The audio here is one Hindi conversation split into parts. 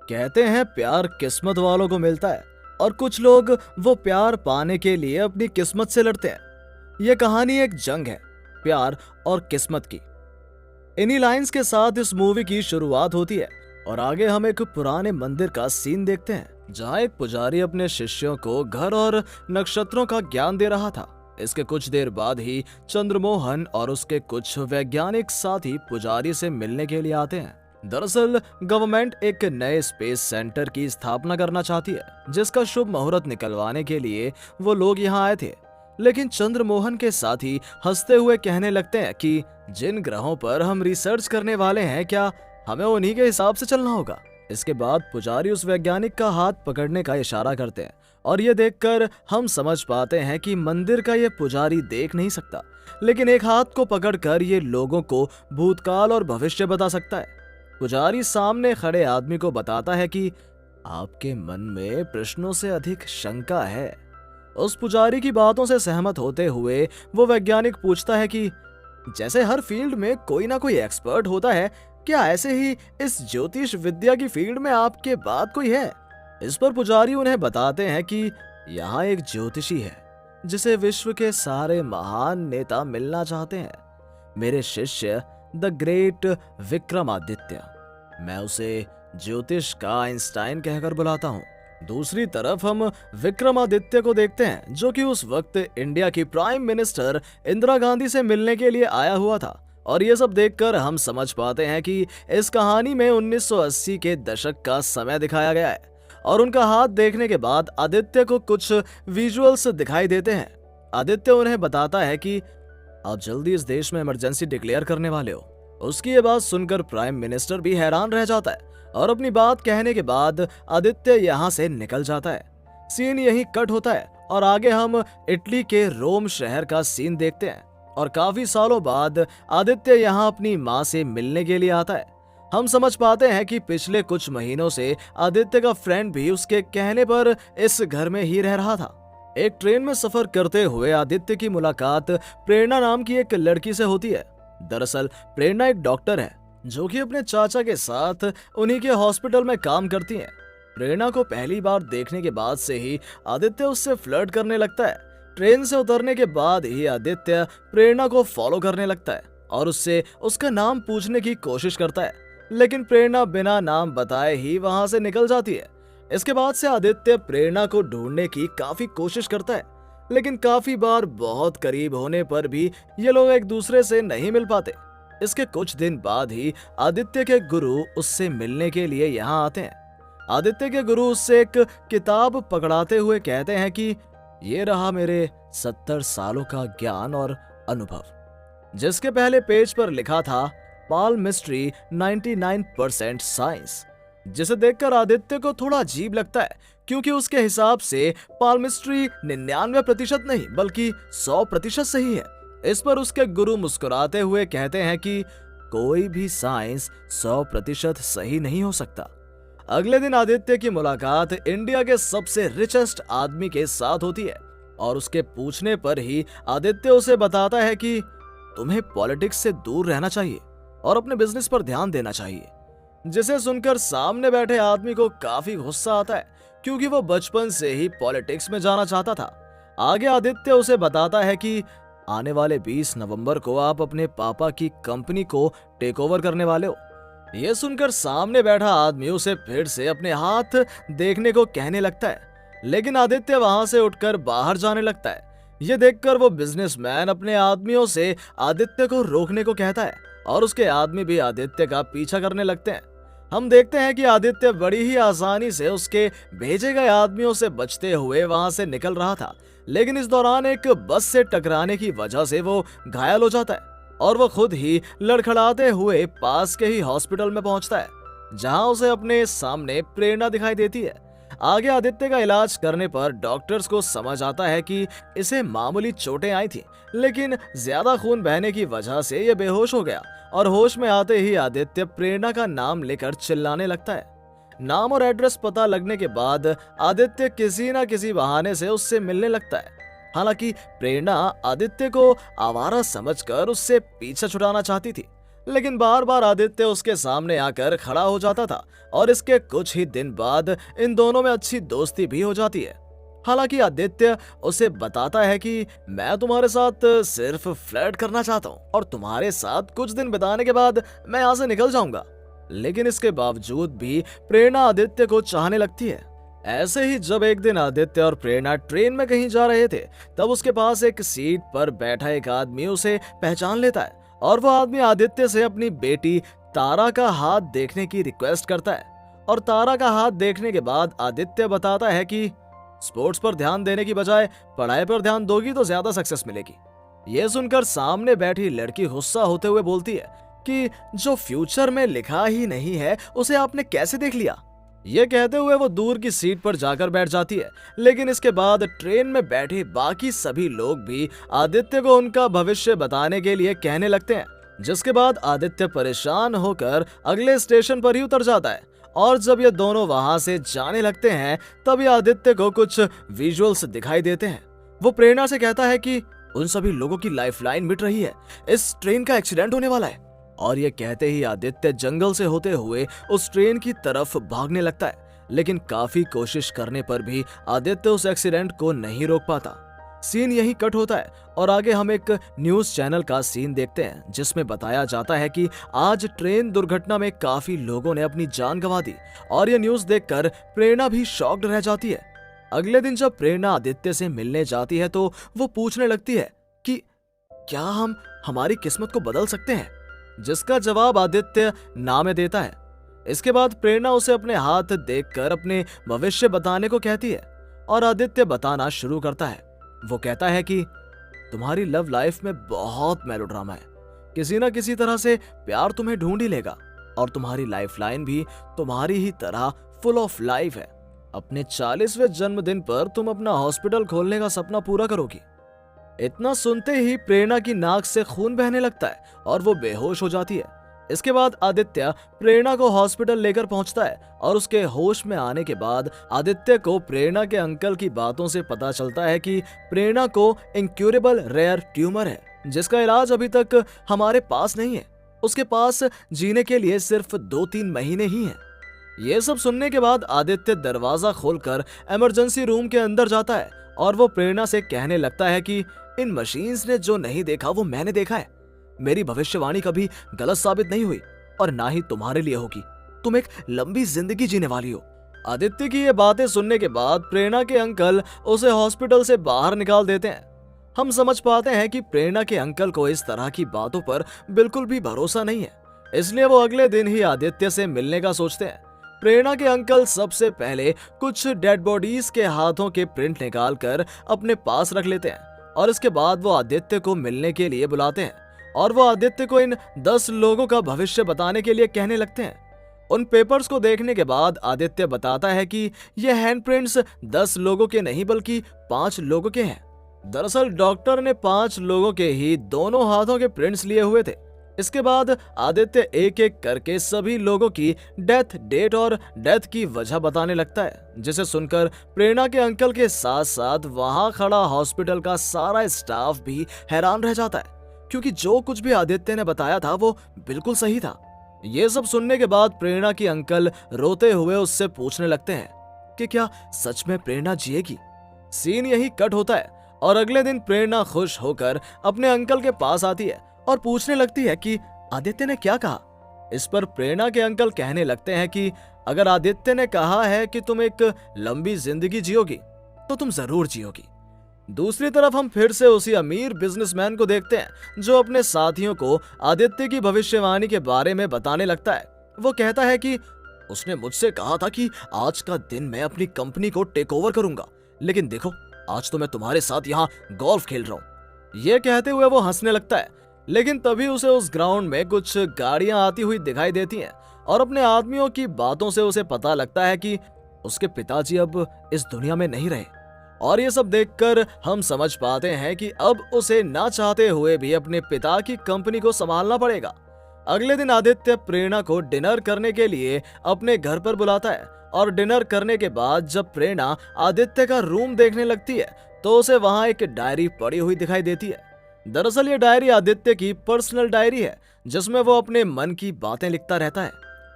कहते हैं प्यार किस्मत वालों को मिलता है और कुछ लोग वो प्यार पाने के लिए अपनी किस्मत से लड़ते हैं। ये कहानी एक जंग है, प्यार और किस्मत की। इन्हीं लाइंस के साथ इस मूवी की शुरुआत होती है और आगे हम एक पुराने मंदिर का सीन देखते हैं जहां एक पुजारी अपने शिष्यों को घर और नक्षत्रों का ज्ञान दे रहा था। इसके कुछ देर बाद ही चंद्रमोहन और उसके कुछ वैज्ञानिक साथी पुजारी से मिलने के लिए आते हैं। दरअसल गवर्नमेंट एक नए स्पेस सेंटर की स्थापना करना चाहती है जिसका शुभ मुहूर्त निकलवाने के लिए वो लोग यहाँ आए थे। लेकिन चंद्रमोहन के साथी हंसते हुए कहने लगते हैं कि जिन ग्रहों पर हम रिसर्च करने वाले हैं, क्या हमें उन्हीं के हिसाब से चलना होगा। इसके बाद पुजारी उस वैज्ञानिक का हाथ पकड़ने का इशारा करते हैं और ये देखकर हम समझ पाते हैं कि मंदिर का ये पुजारी देख नहीं सकता, लेकिन एक हाथ को पकड़कर ये लोगों को भूतकाल और भविष्य बता सकता है। पुजारी सामने खड़े आदमी को बताता है कि आपके मन में प्रश्नों से अधिक शंका है। उस पुजारी की बातों से सहमत होते हुए वो वैज्ञानिक पूछता है कि जैसे हर फील्ड में कोई ना कोई एक्सपर्ट होता है, क्या ऐसे ही इस ज्योतिष विद्या की फील्ड में आपके बाद कोई है। इस पर पुजारी उन्हें बताते हैं कि यहाँ एक ज्योतिषी है जिसे विश्व के सारे महान नेता मिलना चाहते हैं। मेरे शिष्य द ग्रेट विक्रमादित्य, मैं उसे ज्योतिष का आइंस्टाइन कहकर बुलाता हूँ। दूसरी तरफ हम विक्रमादित्य को देखते हैं जो कि उस वक्त इंडिया की प्राइम मिनिस्टर इंदिरा गांधी से मिलने के लिए आया हुआ था। और ये सब देखकर हम समझ पाते हैं कि इस कहानी में 1980 के दशक का समय दिखाया गया है। और उनका हाथ देखने के बाद आदित्य को कुछ विजुअल्स दिखाई देते हैं। आदित्य उन्हें बताता है कि आप जल्दी इस देश में इमरजेंसी डिक्लेयर करने वाले हो। उसकी ये बात सुनकर प्राइम मिनिस्टर भी हैरान रह जाता है और अपनी बात कहने के बाद आदित्य यहाँ से निकल जाता है। सीन यहीं कट होता है और आगे हम इटली के रोम शहर का सीन देखते हैं और काफी सालों बाद आदित्य यहाँ अपनी माँ से मिलने के लिए आता है। हम समझ पाते हैं कि पिछले कुछ महीनों से आदित्य का फ्रेंड भी उसके कहने पर इस घर में ही रह रहा था। एक ट्रेन में सफर करते हुए आदित्य की मुलाकात प्रेरणा नाम की एक लड़की से होती है। दरअसल प्रेरणा एक डॉक्टर है जो कि अपने चाचा के साथ उन्हीं के हॉस्पिटल में काम करती हैं। प्रेरणा को पहली बार देखने के बाद से ही आदित्य उससे फ्लर्ट करने लगता है। ट्रेन से उतरने के बाद ही आदित्य प्रेरणा को फॉलो करने लगता है और उससे उसका नाम पूछने की कोशिश करता है, लेकिन प्रेरणा बिना नाम बताए ही वहां से निकल जाती है। इसके बाद से आदित्य प्रेरणा को ढूंढने की काफी कोशिश करता है, लेकिन काफी बार बहुत करीब होने पर भी ये लोग एक दूसरे से नहीं मिल पाते। इसके कुछ दिन बाद ही आदित्य के गुरु उससे मिलने के लिए यहाँ आते हैं। आदित्य के गुरु उससे एक किताब पकड़ाते हुए कहते हैं कि ये रहा मेरे 70 सालों का ज्ञान और अनुभव, जिसके पहले पेज पर लिखा था पाल्मिस्ट्री 99% साइंस, जिसे देखकर आदित्य को थोड़ा अजीब लगता है क्योंकि उसके हिसाब से पाल्मिस्ट्री 99% नहीं बल्कि 100% सही है। इस पर उसके गुरु मुस्कुराते हुए कहते हैं कि कोई भी साइंस 100% सही नहीं हो सकता। अगले दिन आदित्य की मुलाकात इंडिया के सबसे रिचेस्ट आदमी के साथ होती है और उसके पूछने पर ही आदित्य उसे बताता है कि तुम्हें पॉलिटिक्स से दूर रहना चाहिए और अपने बिजनेस पर ध्यान देना चाहिए। जिसे सुनकर सामने बैठे आदमी को काफी गुस्सा आता है क्योंकि वो बचपन से ही पॉलिटिक्स में जाना चाहता था। आगे आदित्य उसे बताता है कि आने वाले 20 नवंबर को आप अपने पापा की कंपनी को टेक ओवर करने वाले हो। यह सुनकर सामने बैठा आदमी उसे फिर से अपने हाथ देखने को कहने लगता है, लेकिन आदित्य वहां से उठकर बाहर जाने लगता है। यह देखकर वो बिजनेसमैन अपने आदमियों से आदित्य को रोकने को कहता है और उसके आदमी भी आदित्य का पीछा करने लगते हैं। हम देखते हैं कि आदित्य बड़ी ही आसानी से उसके भेजे गए आदमियों से बचते हुए वहां से निकल रहा था, लेकिन इस दौरान एक बस से टकराने की वजह से वो घायल हो जाता है और वो खुद ही लड़खड़ाते हुए पास के ही हॉस्पिटल में पहुंचता है जहां उसे अपने सामने प्रेरणा दिखाई देती है। आगे आदित्य का इलाज करने पर डॉक्टर्स को समझ आता है कि इसे मामूली चोटें आई थी, लेकिन ज्यादा खून बहने की वजह से ये बेहोश हो गया और होश में आते ही आदित्य प्रेरणा का नाम लेकर चिल्लाने लगता है। नाम और एड्रेस पता लगने के बाद आदित्य किसी न किसी बहाने से उससे मिलने लगता है। हालांकि प्रेरणा आदित्य को आवारा समझकर उससे पीछा छुड़ाना चाहती थी, लेकिन बार बार आदित्य उसके सामने आकर खड़ा हो जाता था और इसके कुछ ही दिन बाद इन दोनों में अच्छी दोस्ती भी हो जाती है। हालांकि आदित्य उसे बताता है कि मैं तुम्हारे साथ सिर्फ फ्लर्ट करना चाहता हूँ और तुम्हारे साथ कुछ दिन बिताने के बाद मैं यहाँ से निकल जाऊंगा। लेकिन इसके बावजूद भी प्रेरणा आदित्य को चाहने लगती है। ऐसे ही जब एक दिन आदित्य और प्रेरणा ट्रेन में कहीं जा रहे थे, तब उसके पास एक सीट पर बैठा एक आदमी उसे पहचान लेता है और वो आदमी आदित्य से अपनी बेटी तारा का हाथ देखने की रिक्वेस्ट करता है। और तारा का हाथ देखने के बाद आदित्य बताता है कि स्पोर्ट्स पर ध्यान देने की बजाय पढ़ाई पर ध्यान दोगी तो ज्यादा सक्सेस मिलेगी। यह सुनकर सामने बैठी लड़की गुस्सा होते हुए बोलती है कि जो फ्यूचर में लिखा ही नहीं है उसे आपने कैसे देख लिया। ये कहते हुए वो दूर की सीट पर जाकर बैठ जाती है। लेकिन इसके बाद ट्रेन में बैठे बाकी सभी लोग भी आदित्य को उनका भविष्य बताने के लिए कहने लगते हैं, जिसके बाद आदित्य परेशान होकर अगले स्टेशन पर ही उतर जाता है। और जब ये दोनों वहां से जाने लगते हैं, तभी आदित्य को कुछ विजुअल्स दिखाई देते हैं। वो प्रेरणा से कहता है कि उन सभी लोगों की लाइफलाइन मिट रही है, इस ट्रेन का एक्सीडेंट होने वाला है। और ये कहते ही आदित्य जंगल से होते हुए उस ट्रेन की तरफ भागने लगता है। लेकिन काफी कोशिश करने पर भी आदित्य उस एक्सीडेंट को नहीं रोक पाता। सीन यहीं कट होता है और आगे हम एक न्यूज चैनल का सीन देखते हैं, जिसमें बताया जाता है कि आज ट्रेन दुर्घटना में काफी लोगों ने अपनी जान गंवा दी। और ये न्यूज देखकर प्रेरणा भी शॉक्ड रह जाती है। अगले दिन जब प्रेरणा आदित्य से मिलने जाती है तो वो पूछने लगती है कि क्या हम हमारी किस्मत को बदल सकते हैं, जिसका जवाब आदित्य ना में देता है। इसके बाद प्रेरणा उसे अपने हाथ देखकर अपने भविष्य बताने को कहती है और आदित्य बताना शुरू करता है। वो कहता है कि तुम्हारी लव लाइफ में बहुत मेलोड्रामा है, किसी ना किसी तरह से प्यार तुम्हें ढूंढ ही लेगा और तुम्हारी लाइफलाइन भी तुम्हारी ही तरह फुल ऑफ लाइफ है। अपने 40वें जन्मदिन पर तुम अपना हॉस्पिटल खोलने का सपना पूरा करोगी। इतना सुनते ही प्रेरणा की नाक से खून बहने लगता है और वो बेहोश हो जाती है। इसके बाद आदित्य प्रेरणा को हॉस्पिटल लेकर पहुंचता है और उसके होश में आने के बाद आदित्य को प्रेरणा के अंकल की बातों से पता चलता है कि प्रेरणा को इंक्यूरेबल रेयर ट्यूमर है, जिसका इलाज अभी तक हमारे पास नहीं है। उसके पास जीने के लिए सिर्फ 2-3 महीने ही हैं। ये सब सुनने के बाद आदित्य दरवाजा खोलकर इमरजेंसी रूम के अंदर जाता है और वो प्रेरणा से कहने लगता है कि इन मशीन्स ने जो नहीं देखा वो मैंने देखा है। मेरी भविष्यवाणी कभी गलत साबित नहीं हुई और ना ही तुम्हारे लिए होगी। तुम एक लंबी जिंदगी जीने वाली हो। आदित्य की ये बातें सुनने के बाद प्रेरणा के अंकल उसे हॉस्पिटल से बाहर निकाल देते हैं। हम समझ पाते हैं कि प्रेरणा के अंकल को इस तरह की बातों पर बिल्कुल भी भरोसा नहीं है, इसलिए वो अगले दिन ही आदित्य से मिलने का सोचते हैं। प्रेरणा के अंकल सबसे पहले कुछ डेड बॉडीज के हाथों के प्रिंट निकालकर अपने पास रख लेते हैं और इसके बाद वो आदित्य को मिलने के लिए बुलाते हैं और वो आदित्य को इन 10 लोगों का भविष्य बताने के लिए कहने लगते हैं। उन पेपर्स को देखने के बाद आदित्य बताता है कि ये हैंडप्रिंट्स 10 लोगों के नहीं बल्कि 5 लोगों के हैं। दरअसल डॉक्टर ने 5 लोगों के ही दोनों हाथों के प्रिंट्स लिए हुए थे। इसके बाद आदित्य एक एक करके सभी लोगों की डेथ डेट और डेथ की वजह बताने लगता है, जिसे सुनकर प्रेरणा के अंकल के साथ साथ वहां खड़ा हॉस्पिटल का सारा स्टाफ भी हैरान रह जाता है, क्योंकि जो कुछ भी आदित्य ने बताया था वो बिल्कुल सही था। ये सब सुनने के बाद प्रेरणा की अंकल रोते हुए उससे पूछने लगते हैं कि क्या सच में प्रेरणा जिएगी। सीन यही कट होता है और अगले दिन प्रेरणा खुश होकर अपने अंकल के पास आती है और पूछने लगती है कि आदित्य ने क्या कहा। इस पर प्रेरणा के अंकल कहने लगते हैं कि अगर आदित्य ने कहा है कि तुम एक लंबी जिंदगी जियोगी तो तुम जरूर जियोगी। दूसरी तरफ हम फिर से उसी अमीर बिजनेसमैन को देखते हैं जो अपने साथियों को आदित्य की भविष्यवाणी के बारे में बताने लगता है। वो कहता है कि उसने मुझसे कहा था कि आज का दिन मैं अपनी कंपनी को टेक ओवर करूंगा, लेकिन देखो आज तो मैं तुम्हारे साथ यहाँ गोल्फ खेल रहा हूँ। ये कहते हुए वो हंसने लगता है, लेकिन तभी उसे उस ग्राउंड में कुछ गाड़ियां आती हुई दिखाई देती हैं और अपने आदमियों की बातों से उसे पता लगता है कि उसके पिताजी अब इस दुनिया में नहीं रहे। और ये सब देखकर हम समझ पाते हैं कि अब उसे ना चाहते हुए भी अपने पिता की कंपनी को संभालना पड़ेगा। अगले दिन आदित्य प्रेरणा को डिनर करने के लिए अपने घर पर बुलाता है और डिनर करने के बाद जब प्रेरणा आदित्य का रूम देखने लगती है तो उसे वहां एक डायरी पड़ी हुई दिखाई देती है। दरअसल ये डायरी आदित्य की पर्सनल डायरी है, जिसमें वो अपने मन की बातें लिखता रहता है।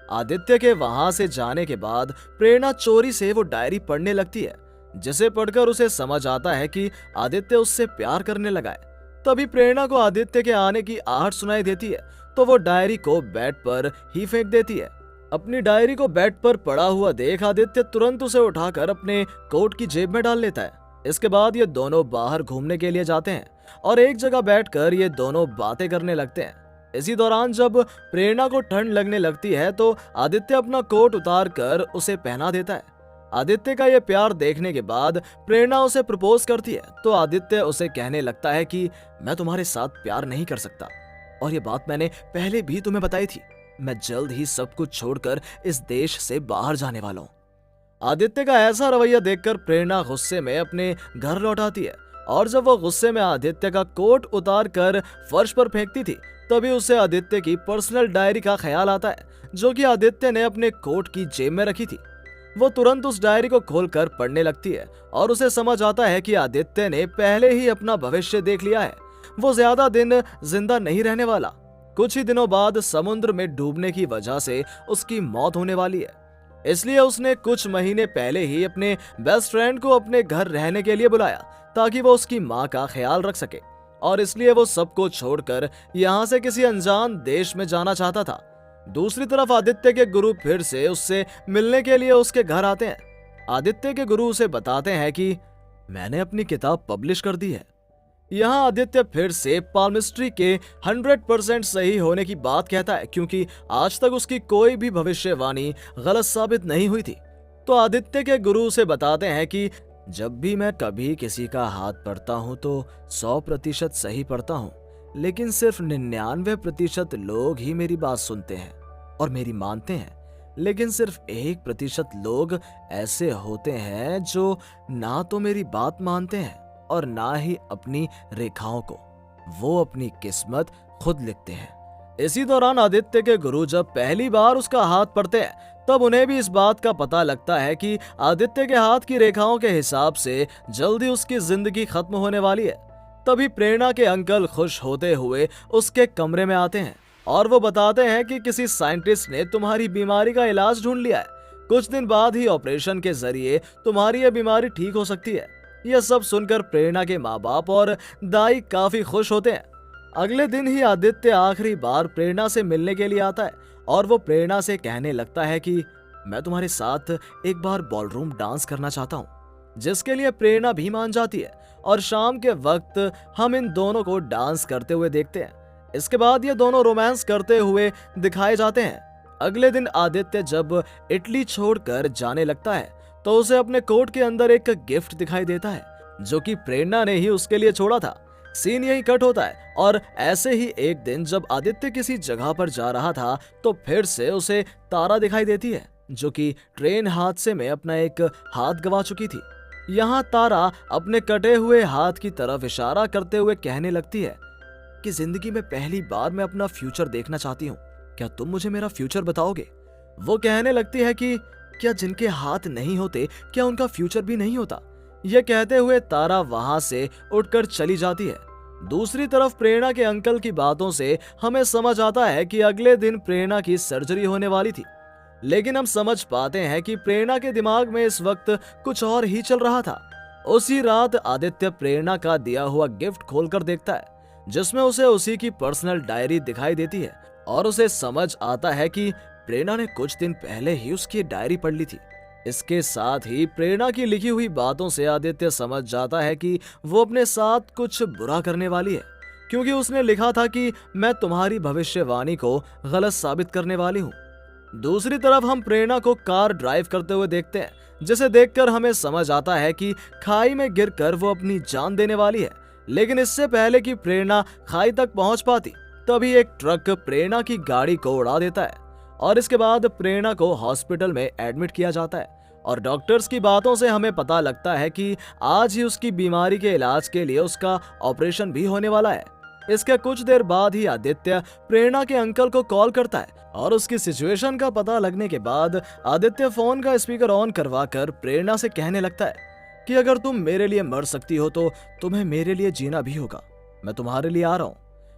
आदित्य के वहां से जाने के बाद प्रेरणा चोरी से वो डायरी पढ़ने लगती है, जिसे पढ़कर उसे समझ आता है कि आदित्य उससे प्यार करने लगा है। तभी प्रेरणा को आदित्य के आने की आहट सुनाई देती है, तो वो डायरी को बेड पर ही फेंक देती है। अपनी डायरी को बेड पर पड़ा हुआ देख आदित्य तुरंत उसे उठाकर अपने कोट की जेब में डाल लेता है। इसके बाद ये दोनों बाहर घूमने के लिए जाते हैं और एक जगह बैठकर ये दोनों बातें करने लगते हैं। इसी दौरान जब प्रेरणा को ठंड लगने लगती है तो आदित्य अपना कोट उतार कर उसे पहना देता है। आदित्य का ये प्यार देखने के बाद प्रेरणा उसे प्रपोज करती है, तो आदित्य उसे कहने लगता है कि मैं तुम्हारे साथ प्यार नहीं कर सकता, और ये बात मैंने पहले भी तुम्हें बताई थी। मैं जल्द ही सब कुछ छोड़कर इस देश से बाहर जाने वाला हूँ। आदित्य का ऐसा रवैया देखकर प्रेरणा गुस्से में अपने घर लौट आती है, और जब वो गुस्से में आदित्य का कोट उतार कर फर्श पर फेंकती थी, तभी उसे आदित्य की पर्सनल डायरी का ख्याल आता है, जो कि आदित्य ने अपने कोट की जेब में रखी थी। वो तुरंत उस डायरी को खोलकर पढ़ने लगती है और उसे समझ आता है कि आदित्य ने पहले ही अपना भविष्य देख लिया है। वो ज्यादा दिन जिंदा नहीं रहने वाला। कुछ ही दिनों बाद समुद्र में डूबने की वजह से उसकी मौत होने वाली है। इसलिए उसने कुछ महीने पहले ही अपने बेस्ट फ्रेंड को अपने घर रहने के लिए बुलाया, ताकि वो उसकी माँ का ख्याल रख सके, और इसलिए वो सबको छोड़कर यहाँ से किसी अनजान देश में जाना चाहता था। दूसरी तरफ आदित्य के गुरु फिर से उससे मिलने के लिए उसके घर आते हैं। आदित्य के गुरु उसे बताते हैं कि मैंने अपनी किताब पब्लिश कर दी है। यहाँ आदित्य फिर से पाल्मिस्ट्री के 100% सही होने की बात कहता है, क्योंकि आज तक उसकी कोई भी भविष्यवाणी गलत साबित नहीं हुई थी। तो आदित्य के गुरु उसे बताते हैं कि जब भी मैं कभी किसी का हाथ पढ़ता हूँ तो 100% सही पढ़ता हूँ, लेकिन सिर्फ 99% लोग ही मेरी बात सुनते हैं और मेरी मानते हैं। लेकिन सिर्फ 1% लोग ऐसे होते हैं जो ना तो मेरी बात मानते हैं और ना ही अपनी रेखाओं को। वो अपनी किस्मत खुद लिखते हैं। इसी दौरान आदित्य के गुरु जब पहली बार उसका हाथ पढ़ते हैं, तब उन्हें भी इस बात का पता लगता है कि आदित्य के हाथ की रेखाओं के हिसाब से जल्दी उसकी जिंदगी खत्म होने वाली है। तभी प्रेरणा के अंकल खुश होते हुए उसके कमरे में आते हैं और वो बताते हैं कि किसी साइंटिस्ट ने तुम्हारी बीमारी का इलाज ढूंढ लिया है। कुछ दिन बाद ही ऑपरेशन के जरिए तुम्हारी यह बीमारी ठीक हो सकती है। यह सब सुनकर प्रेरणा के माँ बाप और दाई काफी खुश होते हैं। अगले दिन ही आदित्य आखिरी बार प्रेरणा से मिलने के लिए आता है और वो प्रेरणा से कहने लगता है कि मैं तुम्हारे साथ एक बार बॉलरूम डांस करना चाहता हूँ, जिसके लिए प्रेरणा भी मान जाती है और शाम के वक्त हम इन दोनों को डांस करते हुए देखते हैं। इसके बाद ये दोनों रोमांस करते हुए दिखाए जाते हैं। अगले दिन आदित्य जब इटली छोड़कर जाने लगता है तो उसे अपने कोट के अंदर एक गिफ्ट दिखाई देता है, जो कि प्रेरणा ने ही उसके लिए छोड़ा था। सीन यही कट होता है और ऐसे ही एक दिन जब आदित्य किसी जगह पर जा रहा था तो फिर से उसे तारा दिखाई देती है, जो कि ट्रेन हादसे में अपना एक हाथ गंवा चुकी थी। यहाँ तारा अपने कटे हुए हाथ की तरफ इशारा करते हुए कहने लगती है कि जिंदगी में पहली बार मैं अपना फ्यूचर देखना चाहती हूँ, क्या तुम मुझे मेरा फ्यूचर बताओगे? वो कहने लगती है कि क्या जिनके हाथ नहीं होते क्या उनका फ्यूचर भी नहीं होता? यह कहते हुए तारा वहां से उठकर चली जाती है। दूसरी तरफ प्रेरणा के अंकल की बातों से हमें समझ आता है कि अगले दिन प्रेरणा की सर्जरी होने वाली थी, लेकिन हम समझ पाते हैं कि प्रेरणा के दिमाग में इस वक्त कुछ और ही चल रहा था। उसी रात आदित्य प्रेरणा का दिया हुआ गिफ्ट खोलकर देखता है, जिसमें उसे उसी की पर्सनल डायरी दिखाई देती है और उसे समझ आता है कि प्रेरणा ने कुछ दिन पहले ही उसकी डायरी पढ़ ली थी। इसके साथ ही प्रेरणा की लिखी हुई बातों से आदित्य समझ जाता है कि वो अपने साथ कुछ बुरा करने वाली है, क्योंकि उसने लिखा था कि मैं तुम्हारी भविष्यवाणी को गलत साबित करने वाली हूँ। दूसरी तरफ हम प्रेरणा को कार ड्राइव करते हुए देखते हैं, जिसे देखकर हमें समझ आता है कि खाई में गिरकर वो अपनी जान देने वाली है। लेकिन इससे पहले कि प्रेरणा खाई तक पहुंच पाती, तभी एक ट्रक प्रेरणा की गाड़ी को उड़ा देता है और इसके बाद प्रेरणा को हॉस्पिटल में एडमिट किया जाता है। और डॉक्टर्स की बातों से हमें पता लगता है कि आज ही उसकी बीमारी के इलाज के लिए उसका ऑपरेशन भी होने वाला है। इसके कुछ देर बाद ही आदित्य प्रेरणा के अंकल को कॉल करता है और उसकी सिचुएशन का पता लगने के बाद आदित्य फोन का स्पीकर ऑन करवाकर प्रेरणा से कहने लगता है कि अगर तुम मेरे लिए मर सकती हो तो तुम्हें मेरे लिए जीना भी होगा। मैं तुम्हारे लिए आ रहा हूँ।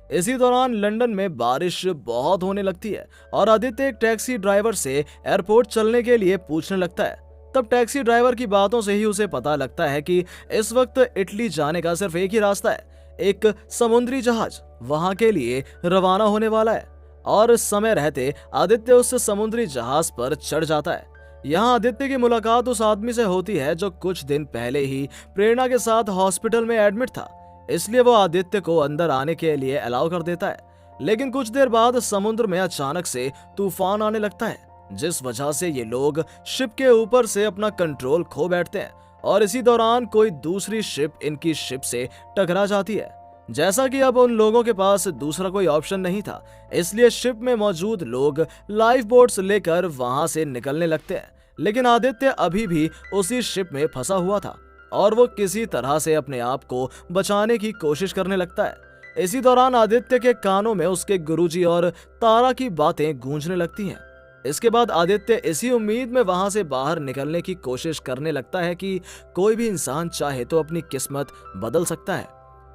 इसी दौरान लंदन में बारिश बहुत होने लगती है और आदित्य एक टैक्सी ड्राइवर से एयरपोर्ट चलने के लिए पूछने लगता है। तब टैक्सी ड्राइवर की बातों से ही उसे पता लगता है कि इस वक्त इटली जाने का सिर्फ एक ही रास्ता है। एक समुद्री जहाज वहां के लिए रवाना होने वाला है और समय रहते आदित्य उस समुद्री जहाज पर चढ़ जाता है। यहाँ आदित्य की मुलाकात उस आदमी से होती है जो कुछ दिन पहले ही प्रेरणा के साथ हॉस्पिटल में एडमिट था, इसलिए वो आदित्य को अंदर आने के लिए अलाउ कर देता है। लेकिन कुछ देर बाद समुद्र में अचानक से तूफान आने लगता है, जिस वजह से ये लोग शिप के ऊपर से अपना कंट्रोल खो बैठते हैं और इसी दौरान कोई दूसरी शिप इनकी शिप से टकरा जाती है। जैसा कि अब उन लोगों के पास दूसरा कोई ऑप्शन नहीं था, इसलिए शिप में मौजूद लोग लाइफ बोट्स लेकर वहां से निकलने लगते हैं। लेकिन आदित्य अभी भी उसी शिप में फंसा हुआ था और वो किसी तरह से अपने आप को बचाने की कोशिश करने लगता है। इसी दौरान आदित्य के कानों में उसके गुरुजी और तारा की बातें गूंजने लगती हैं। इसके बाद आदित्य इसी उम्मीद में वहां से बाहर निकलने की कोशिश करने लगता है कि कोई भी इंसान चाहे तो अपनी किस्मत बदल सकता है।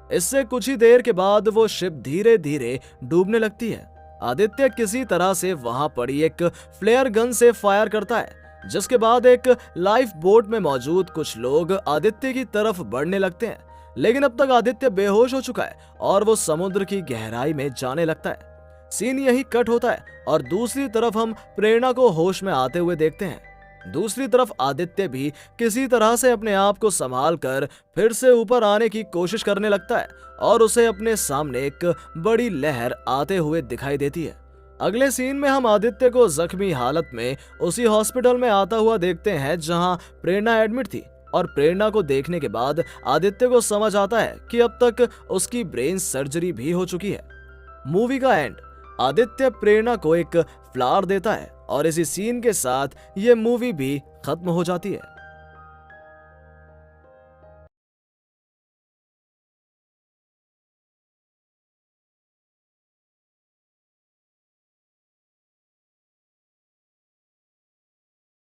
इससे कुछ ही देर के बाद वो शिप धीरे धीरे डूबने लगती है। आदित्य किसी तरह से वहां पड़ी एक फ्लेयर गन से फायर करता है, जिसके बाद एक लाइफ बोट में मौजूद कुछ लोग आदित्य की तरफ बढ़ने लगते हैं। लेकिन अब तक आदित्य बेहोश हो चुका है और वो समुद्र की गहराई में जाने लगता है। सीन यही कट होता है और दूसरी तरफ हम प्रेरणा को होश में आते हुए देखते हैं। दूसरी तरफ आदित्य भी किसी तरह से अपने आप को संभाल कर फिर से ऊपर आने की कोशिश करने लगता है और उसे अपने सामने एक बड़ी लहर आते हुए दिखाई देती है। अगले सीन में हम आदित्य को जख्मी हालत में उसी हॉस्पिटल में आता हुआ देखते हैं जहां प्रेरणा एडमिट थी और प्रेरणा को देखने के बाद आदित्य को समझ आता है कि अब तक उसकी ब्रेन सर्जरी भी हो चुकी है। मूवी का एंड, आदित्य प्रेरणा को एक फ्लावर देता है और इसी सीन के साथ ये मूवी भी खत्म हो जाती है।